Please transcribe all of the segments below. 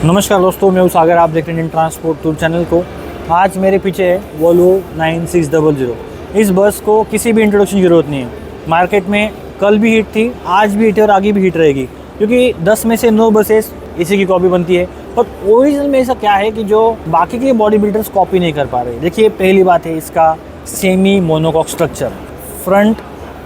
नमस्कार दोस्तों, मैं हूं सागर। आप देख रहे हैं इंडियन ट्रांसपोर्ट टूर चैनल को। आज मेरे पीछे है वोल्वो 9600। इस बस को किसी भी इंट्रोडक्शन की ज़रूरत नहीं है। मार्केट में कल भी हिट थी, आज भी हिट है और आगे भी हिट रहेगी, क्योंकि 10 में से 9 बसेस इसी की कॉपी बनती है। पर ओरिजिनल में ऐसा क्या है कि जो बाकी के बॉडी बिल्डर्स कॉपी नहीं कर पा रहे। देखिए, पहली बात है इसका सेमी मोनोकॉक स्ट्रक्चर। फ्रंट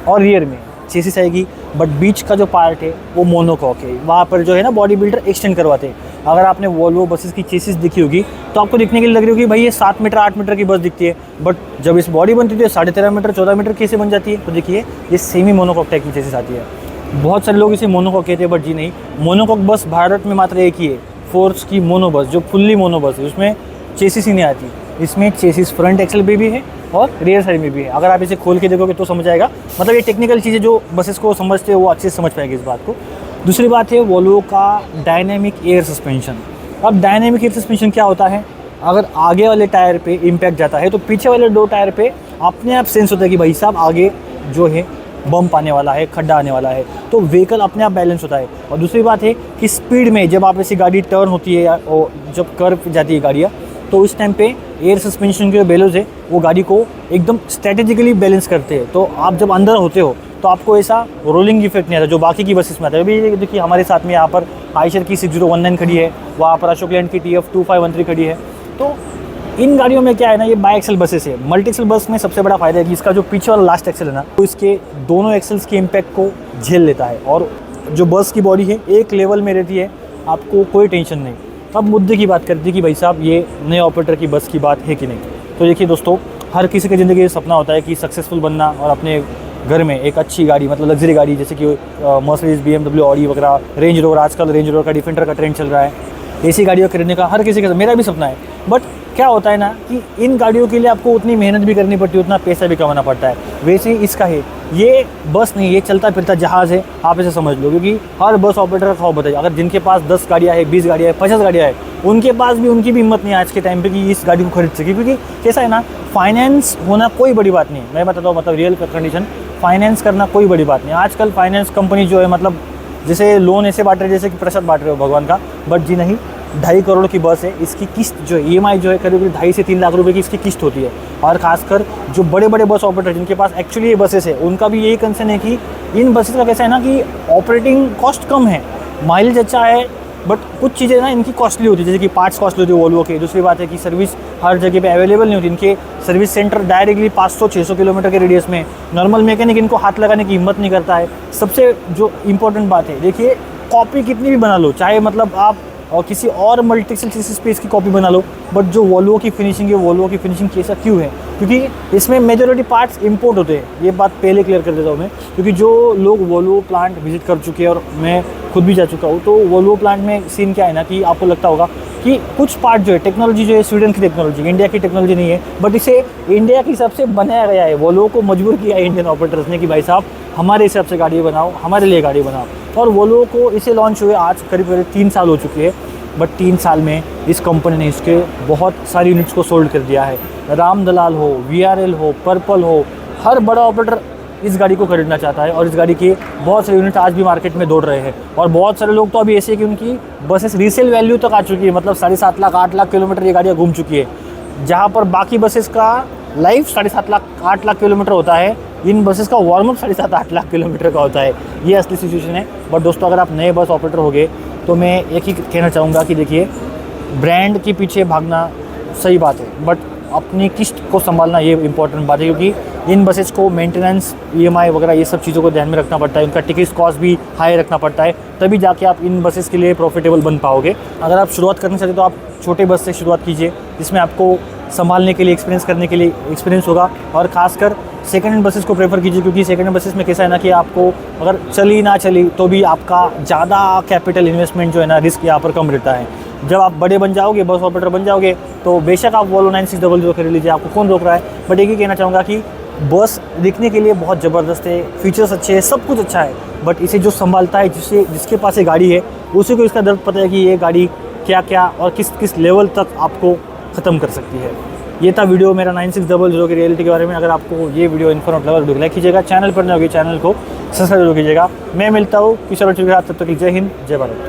और रियर में चेसिस आएगी, बट बीच का जो पार्ट है वो मोनोकॉक है। वहाँ पर जो है ना बॉडी बिल्डर एक्सटेंड करवाते हैं। अगर आपने वोल्वो बसेस की चेसिस दिखी होगी तो आपको दिखने के लिए लग रही होगी भाई ये 7 मीटर 8 मीटर की बस दिखती है, बट जब इस बॉडी बनती है तो 13.5 मीटर 14 मीटर कैसे बन जाती है। तो देखिए, ये सेमी मोनोकॉक टाइप की चेसिस आती है। बहुत सारे लोग इसे मोनोकॉक कहते हैं, बट जी नहीं। मोनोकॉक बस भारत में मात्र एक ही है, फोर्स की मोनो बस, जो फुल्ली मोनो बस है। उसमें चेसिस ही नहीं आती। इसमें चेसिस फ्रंट एक्सल पे भी है और रियर साइड में भी है। अगर आप इसे खोल के देखोगे तो समझ आएगा। मतलब ये टेक्निकल चीज़ें जो बसेस को समझते हैं वो अच्छे से समझ पाएंगे इस बात को। दूसरी बात है वोल्वो का डायनेमिक एयर सस्पेंशन। अब डायनेमिक एयर सस्पेंशन क्या होता है? अगर आगे वाले टायर पे इम्पैक्ट जाता है तो पीछे वाले 2 टायर पे अपने आप सेंस होता है कि भाई साहब आगे जो है बम्प आने वाला है, खड्डा आने वाला है, तो व्हीकल अपने आप बैलेंस होता है। और दूसरी बात है कि स्पीड में जब आप ऐसी गाड़ी टर्न होती है या जब कर्व जाती है गाड़ियाँ, तो उस टाइम पे एयर सस्पेंशन के जो बेलोज है वो गाड़ी को एकदम स्ट्रेटेजिकली बैलेंस करते हैं। तो आप जब अंदर होते हो तो आपको ऐसा रोलिंग इफेक्ट नहीं आता जो बाकी की बसेस में आता है। अभी देखिए, हमारे साथ में यहाँ पर आयशर की 6019 खड़ी है, वहाँ पर अशोक लैंड की TF 2513 खड़ी है। तो इन गाड़ियों में क्या है ना, ये बाई एक्सल बसेस है। मल्टी एक्सल बस में सबसे बड़ा फायदा है कि इसका जो पीछे वाला लास्ट एक्सल है ना, तो इसके दोनों एक्सल्स के इम्पैक्ट को झेल लेता है। और जो बस की बॉडी है एक लेवल में रहती है, आपको कोई टेंशन नहीं। अब मुद्दे की बात करती है कि भाई साहब ये नए ऑपरेटर की बस की बात है कि नहीं। तो देखिए दोस्तों, हर किसी की ज़िंदगी में सपना होता है कि सक्सेसफुल बनना और अपने घर में एक अच्छी गाड़ी, मतलब लग्जरी गाड़ी, जैसे कि मर्सिडीज, BMW, ऑडी वगैरह, रेंज रोवर। आजकल रेंज रोवर का डिफेंडर का ट्रेंड चल रहा है। ऐसी गाड़ियाँ खरीदने का हर किसी का, मेरा भी सपना है। बट क्या होता है ना कि इन गाड़ियों के लिए आपको उतनी मेहनत भी करनी पड़ती है, उतना पैसा भी कमाना पड़ता है। वैसे ही इसका है, ये बस नहीं, ये चलता फिरता जहाज़ है, आप इसे समझ लो। क्योंकि हर बस ऑपरेटर का ख्वाब होता है, अगर जिनके पास 10 गाड़ियाँ है, 20 गाड़ियाँ है, 50 गाड़ियाँ है, उनके पास भी उनकी भी हिम्मत नहीं है आज के टाइम पे कि इस गाड़ी को खरीद सके। क्योंकि कैसा है ना, फाइनेंस होना कोई बड़ी बात नहीं है। मैं बताता हूँ, मतलब रियल कंडीशन, फाइनेंस करना कोई बड़ी बात नहीं है। आजकल फाइनेंस कंपनी जो है, मतलब जैसे लोन ऐसे बांट रहे जैसे कि प्रसाद बांट रहे हो भगवान का। बट जी नहीं, 2.5 करोड़ की बस है, इसकी किस्त जो है EMI जो है करीब 2.5 से 3 लाख रुपए की इसकी किस्त होती है। और खासकर जो बड़े बड़े बस ऑपरेटर जिनके पास एक्चुअली ये बसेस है, उनका भी यही कंसर्न है कि इन बसेस का कैसा है ना कि ऑपरेटिंग कॉस्ट कम है, माइलेज अच्छा है, बट कुछ चीज़ें ना इनकी कॉस्टली होती है, जैसे कि पार्ट्स कॉस्टली होती है वोल्वो के। दूसरी बात है कि सर्विस हर जगह पे अवेलेबल नहीं होती। इनके सर्विस सेंटर डायरेक्टली 500-600 किलोमीटर के रेडियस में, नॉर्मल मैकेनिक इनको हाथ लगाने की हिम्मत नहीं करता है। सबसे जो इम्पोर्टेंट बात है, देखिए, कॉपी कितनी भी बना लो, चाहे मतलब आप और किसी और मल्टी एक्सल चेसिस पे इसकी कॉपी बना लो, बट जो वोल्वो की फिनिशिंग है, वोल्वो की फिनिशिंग कैसा क्यों है? क्योंकि इसमें मेजॉरिटी पार्ट्स इंपोर्ट होते हैं। ये बात पहले क्लियर कर देता हूँ मैं, क्योंकि जो लोग वोल्वो प्लांट विजिट कर चुके हैं और मैं खुद भी जा चुका हूँ, तो वोल्वो प्लांट में सीन क्या है ना कि आपको लगता होगा कि कुछ पार्ट जो है, टेक्नोलॉजी जो है स्वीडन की टेक्नोलॉजी, इंडिया की टेक्नोलॉजी नहीं है, बट इसे इंडिया के हिसाब से बनाया गया है। वोल्वो को मजबूर किया है इंडियन ऑपरेटर्स ने कि भाई साहब हमारे हिसाब से गाड़ी बनाओ, हमारे लिए गाड़ी बनाओ। और वोल्वो को इसे लॉन्च हुए आज करीब 3 साल हो चुके हैं, बट 3 साल में इस कंपनी ने इसके बहुत सारी यूनिट्स को सोल्ड कर दिया है। राम दलाल हो, VRL हो, पर्पल हो, हर बड़ा ऑपरेटर इस गाड़ी को खरीदना चाहता है। और इस गाड़ी के बहुत सारे यूनिट आज भी मार्केट में दौड़ रहे हैं। और बहुत सारे लोग तो अभी ऐसे कि उनकी बसेस रीसेल वैल्यू तक आ चुकी है, मतलब 7.5 लाख 8 लाख किलोमीटर ये गाड़ियाँ घूम चुकी है। जहाँ पर बाकी बसेस का लाइफ 7.5 लाख 8 लाख किलोमीटर होता है, इन बसेस का वार्म अप 7.5-8 लाख किलोमीटर का होता है। ये असली सिचुएशन है। बट दोस्तों, अगर आप नए बस ऑपरेटर होगे तो मैं एक ही कहना चाहूँगा कि देखिए, ब्रांड के पीछे भागना सही बात है, बट अपनी किस्त को संभालना ये इंपॉर्टेंट बात है। क्योंकि इन बसेस को मेंटेनेंस, EMI वगैरह ये सब चीज़ों को ध्यान में रखना पड़ता है। उनका टिकट कॉस्ट भी हाई रखना पड़ता है, तभी जाके आप इन बसेस के लिए प्रॉफिटेबल बन पाओगे। अगर आप शुरुआत करना चाहते हो तो आप छोटे बस से शुरुआत कीजिए, जिसमें आपको संभालने के लिए, एक्सपीरियंस करने के लिए एक्सपीरियंस होगा। और खासकर सेकंड हैंड बसेस को प्रेफर कीजिए, क्योंकि सेकंड हैंड बसेस में कैसा है ना कि आपको अगर चली ना चली तो भी आपका ज़्यादा कैपिटल इन्वेस्टमेंट जो है ना, रिस्क यहाँ पर कम रहता है। जब आप बड़े बन जाओगे, बस ऑपरेटर बन जाओगे, तो बेशक आप वोल्वो 9600 खरीद लीजिए, आपको कौन रोक रहा है। बट एक ही कहना चाहूँगा कि बस दिखने के लिए बहुत ज़बरदस्त है, फीचर्स अच्छे हैं, सब कुछ अच्छा है, बट इसे जो संभालता है, जिसके पास ये गाड़ी है, उसी को इसका दर्द पता है कि ये गाड़ी क्या क्या और किस किस लेवल तक आपको ख़त्म कर सकती है। ये था वीडियो मेरा 9600 की रियलिटी के बारे में। अगर आपको ये वीडियो इन्फॉर्मेटिव लगा तो लाइक कीजिएगा, चैनल पर नए होगी चैनल को सब्सक्राइब जरूर कीजिएगा। मैं मिलता हूँ किसी और चीज़ के साथ, तब तक जय हिंद, जय भारत।